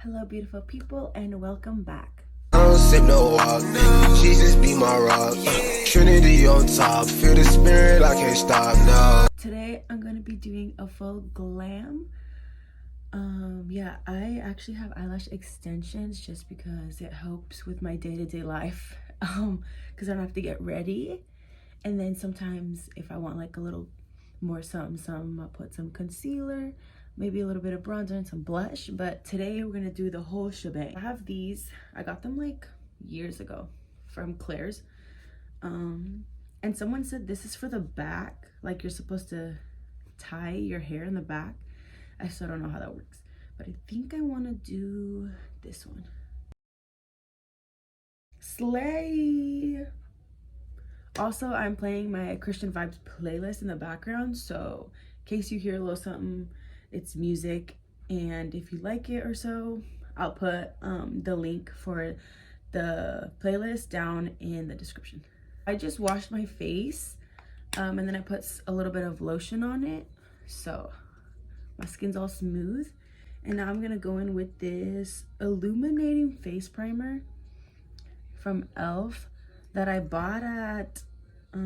Hello, beautiful people, and welcome back. I don't sip no walk, Jesus be my rock. Trinity on top, feel the spirit, I can't stop now. Today, I'm going to be doing a full glam. Yeah, I actually have eyelash extensions just because it helps with my day-to-day life. Because I don't have to get ready. And then sometimes if I want like a little more some, I'll put some concealer, maybe a little bit of bronzer and some blush. But today we're gonna do the whole shebang. I have these, I got them like years ago from Claire's. And someone said this is for the back, like you're supposed to tie your hair in the back. I still don't know how that works, but I think I want to do this one. Slay! Also, I'm playing my Christian Vibes playlist in the background, so in case you hear a little something, it's music, and if you like it or so, I'll put the link for the playlist down in the description. I just washed my face, and then I put a little bit of lotion on it, so my skin's all smooth. And now I'm gonna go in with this illuminating face primer from e.l.f. that I bought at I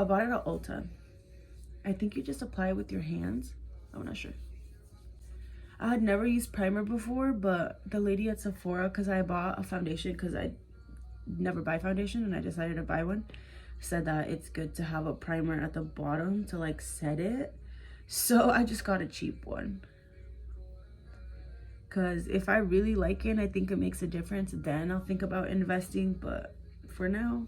bought it at Ulta. I think you just apply it with your hands. I'm not sure. I had never used primer before, but the lady at Sephora, because I bought a foundation because I never buy foundation and I decided to buy one, said that it's good to have a primer at the bottom to like set it. So I just got a cheap one. Because if I really like it and I think it makes a difference, then I'll think about investing. But for now,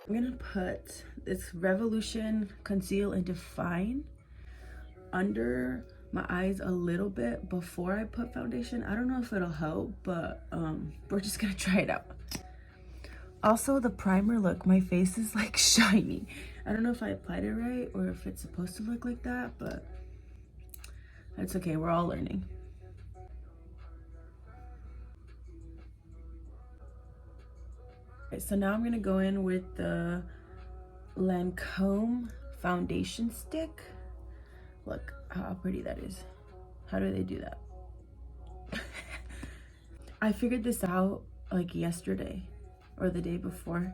I'm going to put this Revolution Conceal and Define under my eyes a little bit before I put foundation. I don't know if it'll help, but we're just going to try it out. Also, the primer, look, my face is like shiny. I don't know if I applied it right or if it's supposed to look like that, but that's okay. We're all learning. Okay, so now I'm going to go in with the Lancome foundation stick. Look how pretty that is. How do they do that? I figured this out like yesterday or the day before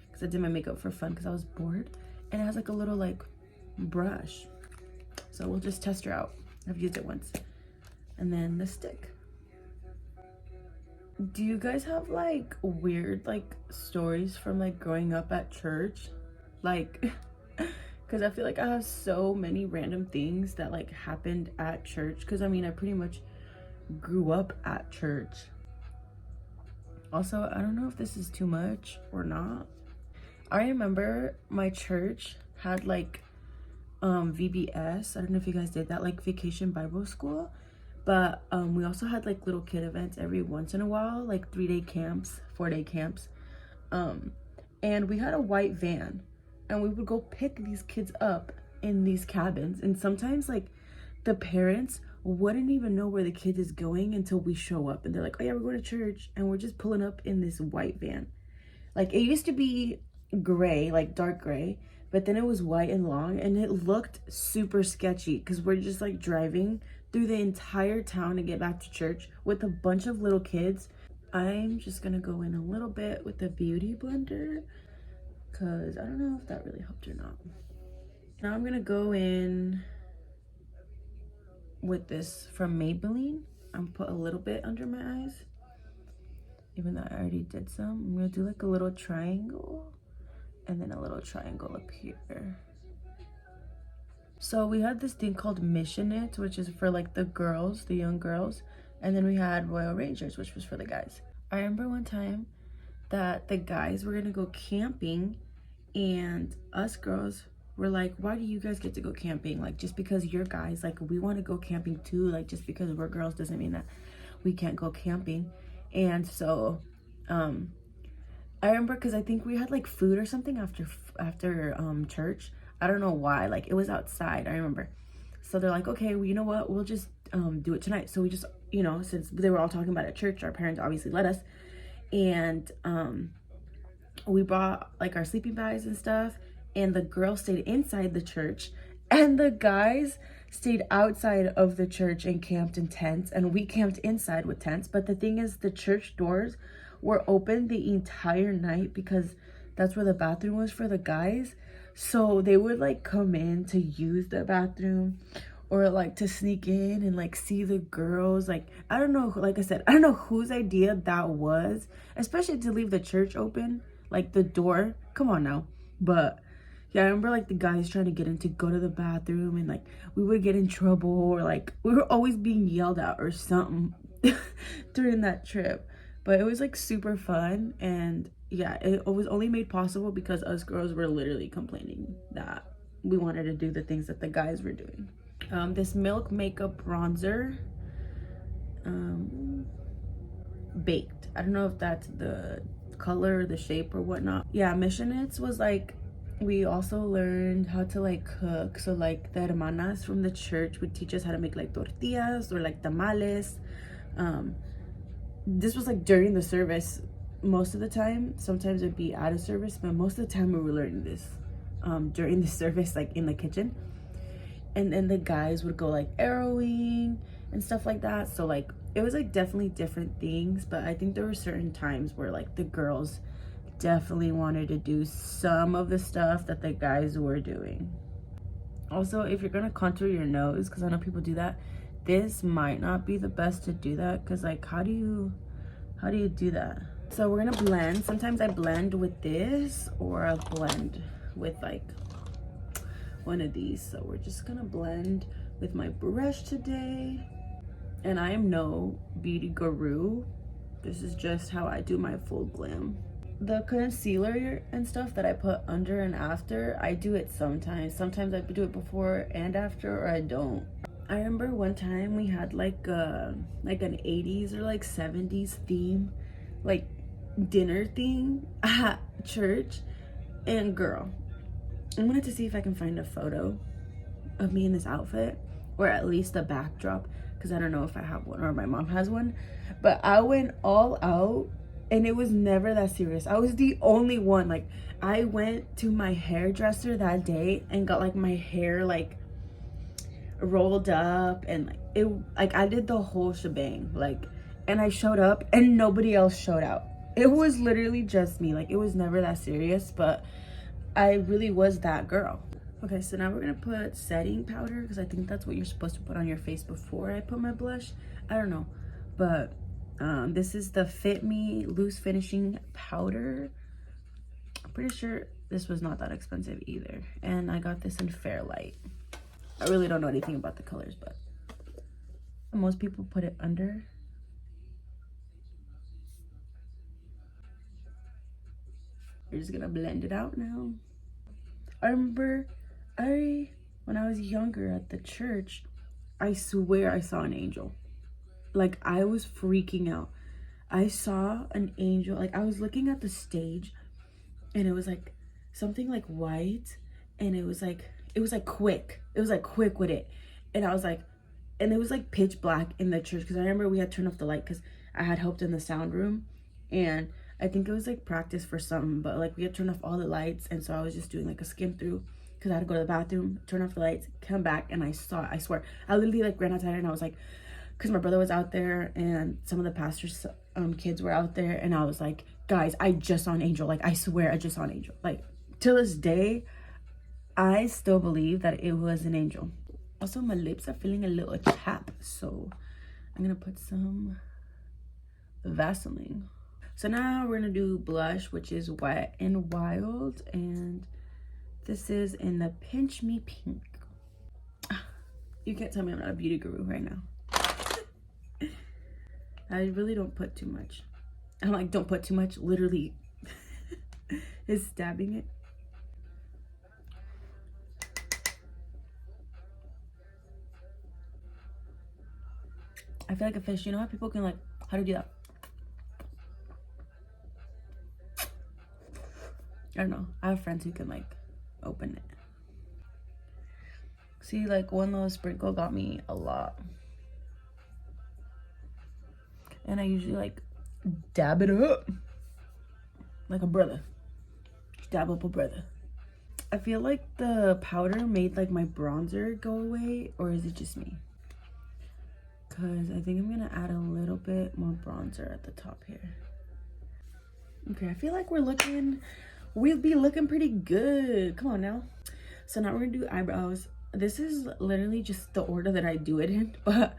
because I did my makeup for fun because I was bored, and it has like a little like brush, so we'll just test her out. I've used it once. And then the stick. Do you guys have like weird like stories from like growing up at church? Like because I feel like I have so many random things that like happened at church, because I mean I pretty much grew up at church. Also, I don't know if this is too much or not. I remember my church had like VBS. I don't know if you guys did that, like Vacation Bible School. But we also had like little kid events every once in a while, like 3-day camps, 4-day camps. And we had a white van, and we would go pick these kids up in these cabins. And sometimes like the parents wouldn't even know where the kid is going until we show up, and they're like, oh yeah, we're going to church, and we're just pulling up in this white van. Like it used to be gray, like dark gray, but then it was white and long, and it looked super sketchy because we're just like driving through the entire town to get back to church with a bunch of little kids. I'm just gonna go in a little bit with the beauty blender because I don't know if that really helped or not. Now I'm gonna go in with this from Maybelline. I'm gonna put a little bit under my eyes, even though I already did some. I'm gonna do like a little triangle and then a little triangle up here. So we had this thing called Mission It, which is for like the girls, the young girls, and then we had Royal Rangers, which was for the guys. I remember one time that the guys were gonna go camping, and us girls were like, why do you guys get to go camping? Like, just because you're guys, like, we want to go camping too. Like, just because we're girls doesn't mean that we can't go camping. And so I remember because I think we had like food or something after church. I don't know why, like it was outside, I remember. So they're like, okay, well, you know what, we'll just do it tonight. So we just, you know, since they were all talking about it at church, our parents obviously let us. And we brought like our sleeping bags and stuff, and the girls stayed inside the church, and the guys stayed outside of the church and camped in tents, and we camped inside with tents. But the thing is, the church doors were open the entire night because that's where the bathroom was for the guys. So they would like come in to use the bathroom, or like to sneak in and like see the girls. Like, I don't know, like I said, I don't know whose idea that was, especially to leave the church open, like the door. Come on now. But yeah, I remember like the guys trying to get in to go to the bathroom, and like we would get in trouble, or like we were always being yelled at or something during that trip. But it was like super fun, and yeah, it was only made possible because us girls were literally complaining that we wanted to do the things that the guys were doing. This Milk Makeup Bronzer, baked. I don't know if that's the color, the shape, or whatnot. Yeah, missionets was like, we also learned how to like cook. So like the hermanas from the church would teach us how to make like tortillas or like tamales. This was like during the service most of the time. Sometimes it'd be out of service, but most of the time we were learning this during the service, like in the kitchen. And then the guys would go like arrowing and stuff like that. So like it was like definitely different things, but I think there were certain times where like the girls definitely wanted to do some of the stuff that the guys were doing. Also, if you're gonna contour your nose, because I know people do that, this might not be the best to do that, because like how do you do that? So we're gonna blend. Sometimes I blend with this, or I'll blend with like one of these. So we're just gonna blend with my brush today. And I am no beauty guru. This is just how I do my full glam. The concealer and stuff that I put under and after, I do it sometimes. Sometimes I do it before and after, or I don't. I remember one time we had like an 80s or like 70s theme, like dinner thing at church. And girl, I wanted to see if I can find a photo of me in this outfit, or at least a backdrop, because I don't know if I have one or my mom has one. But I went all out, and it was never that serious. I was the only one. Like, I went to my hairdresser that day and got like my hair like rolled up, and like it, like I did the whole shebang. Like, and I showed up and nobody else showed out. It was literally just me. Like, it was never that serious, but I really was that girl. Okay, so now we're gonna put setting powder, because I think that's what you're supposed to put on your face before I put my blush. I don't know, but this is the Fit Me Loose Finishing Powder. I'm pretty sure this was not that expensive either, and I got this in Fairlight. I really don't know anything about the colors, but most people put it under. We're just gonna blend it out now. I remember when I was younger at the church, I swear I saw an angel. Like, I was freaking out. I saw an angel. Like, I was looking at the stage, and it was like something like white, and it was like quick. It was like quick with it. And I was like, and it was like pitch black in the church, because I remember we had turned off the light because I had helped in the sound room, and I think it was like practice for something, but like we had turned off all the lights, and so I was just doing like a skim through because I had to go to the bathroom, turn off the lights, come back, and I saw it. I swear, I literally like ran outside, and I was like, because my brother was out there and some of the pastor's kids were out there, and I was like, guys, I just saw an angel. Like, I swear I just saw an angel. Like, to this day, I still believe that it was an angel. Also, my lips are feeling a little chapped, so I'm gonna put some Vaseline. So now we're gonna do blush, which is Wet and Wild, and this is in the Pinch Me Pink. You can't tell me I'm not a beauty guru right now. I really don't put too much. I'm like, don't put too much, literally is stabbing it. I feel like a fish. You know how people can like, how to do that? I don't know. I have friends who can like open it. See, like one little sprinkle got me a lot. And I usually like dab it up like a brother. Dab up a brother. I feel like the powder made like my bronzer go away, or is it just me? Because I think I'm gonna add a little bit more bronzer at the top here. Okay, I feel like we'll be looking pretty good. Come on now. So now we're gonna do eyebrows. This is literally just the order that I do it in, but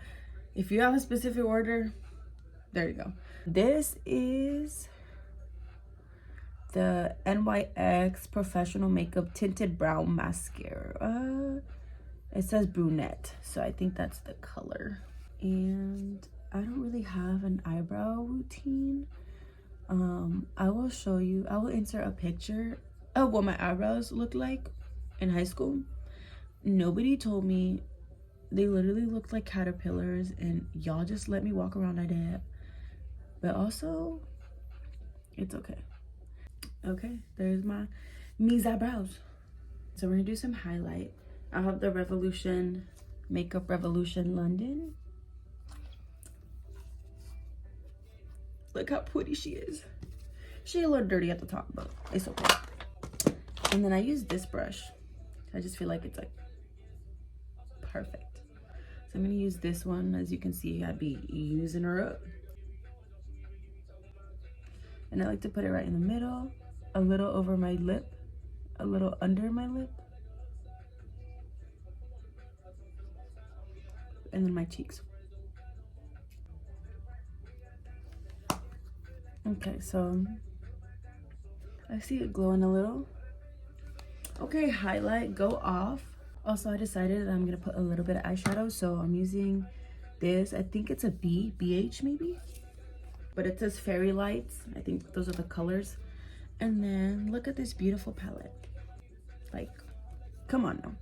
if you have a specific order, there you go. This is the NYX Professional Makeup Tinted Brown Mascara. It says brunette, so I think that's the color. And I don't really have an eyebrow routine. I will show you, I will insert a picture of what my eyebrows looked like in high school. Nobody told me. They literally looked like caterpillars, and y'all just let me walk around like that. But also, it's okay. Okay, there's me's eyebrows. So we're gonna do some highlight. I have the Revolution Makeup Revolution London. Look how pretty she is. She's a little dirty at the top, but it's okay. And then I use this brush. I just feel like it's like perfect. So I'm gonna use this one. As you can see, I'd be using her up. And I like to put it right in the middle, a little over my lip, a little under my lip, and then my cheeks. Okay, so I see it glowing a little. Okay, highlight, go off. Also, I decided that I'm gonna put a little bit of eyeshadow, so I'm using this. I think it's a BH maybe, but it says Fairy Lights. I think those are the colors. And then look at this beautiful palette. Like, come on now.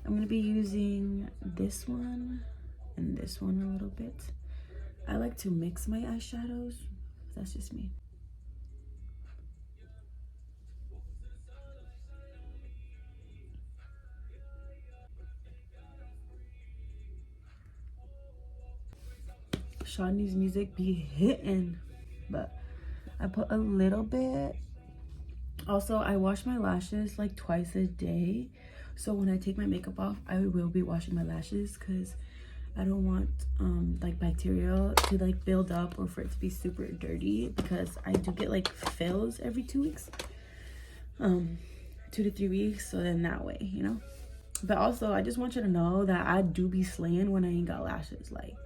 I'm gonna be using this one and this one a little bit. I like to mix my eyeshadows. That's just me. Shawnee's music be hitting, but I put a little bit. Also, I wash my lashes like twice a day, so when I take my makeup off, I will be washing my lashes because I don't want like bacteria to like build up or for it to be super dirty, because I do get like fills every 2 weeks, 2 to 3 weeks. So then that way, you know. But also, I just want you to know that I do be slaying when I ain't got lashes. Like,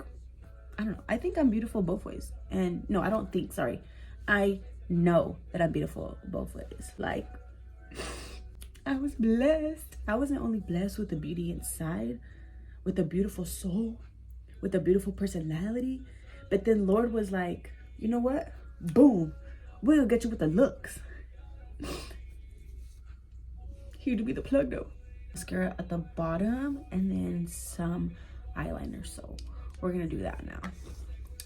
I don't know. I think I'm beautiful both ways. And no, I don't think, sorry. I know that I'm beautiful both ways. Like, I was blessed. I wasn't only blessed with the beauty inside, with a beautiful soul, with a beautiful personality, but then Lord was like, you know what? Boom. We'll get you with the looks. Here to be the plug though. Mascara at the bottom and then some eyeliner. So we're gonna do that now.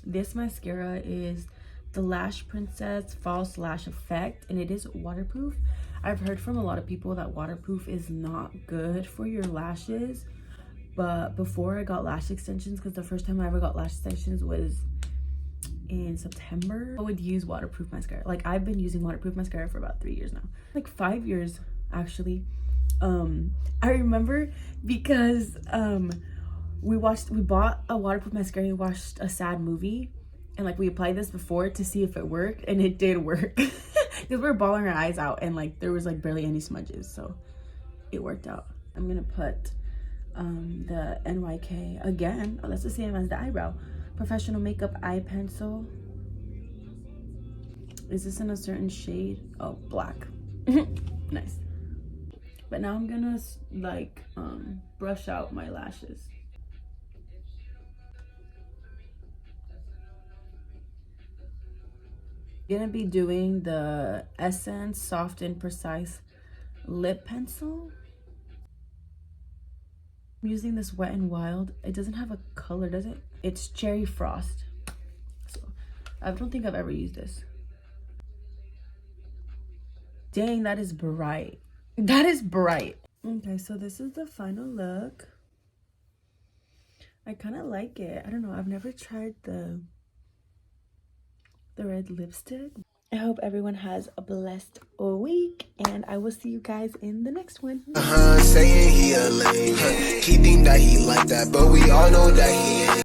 This mascara is the Lash Princess False Lash Effect, and it is waterproof. I've heard from a lot of people that waterproof is not good for your lashes, but before I got lash extensions, because the first time I ever got lash extensions was in September, I would use waterproof mascara. Like, I've been using waterproof mascara for about 3 years now, like 5 years actually. I remember because we bought a waterproof mascara. We watched a sad movie, and like we applied this before to see if it worked, and it did work. Because we were bawling our eyes out, and like there was like barely any smudges, so it worked out. I'm gonna put the NYK again. Oh, that's the same as the eyebrow. Professional Makeup Eye Pencil. Is this in a certain shade? Oh, black. Nice. But now I'm gonna like brush out my lashes. Gonna be doing the Essence Soft and Precise Lip Pencil. I'm using this Wet n Wild. It doesn't have a color, does it? It's Cherry Frost. So I don't think I've ever used this. Dang, that is bright. That is bright. Okay, so this is the final look. I kind of like it. I don't know. I've never tried the red lipstick. I hope everyone has a blessed week, and I will see you guys in the next one. Saying he a lame. He think that he like that, but we all know that he